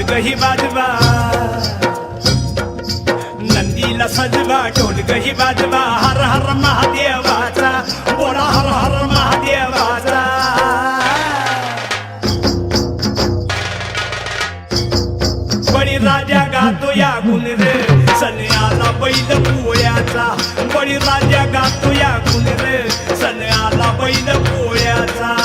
ढोलकही वाजवा, नंदीला सजवा ढोलकही वाजवा, हर हर महादेवाचा बोला, हर हर महादेवाचा. बळीराजा गातो या गुण रे, सण आला बैल पोळ्याचा. बळीराजा गातो या गुण रे, सण आला बैल पोळ्याचा.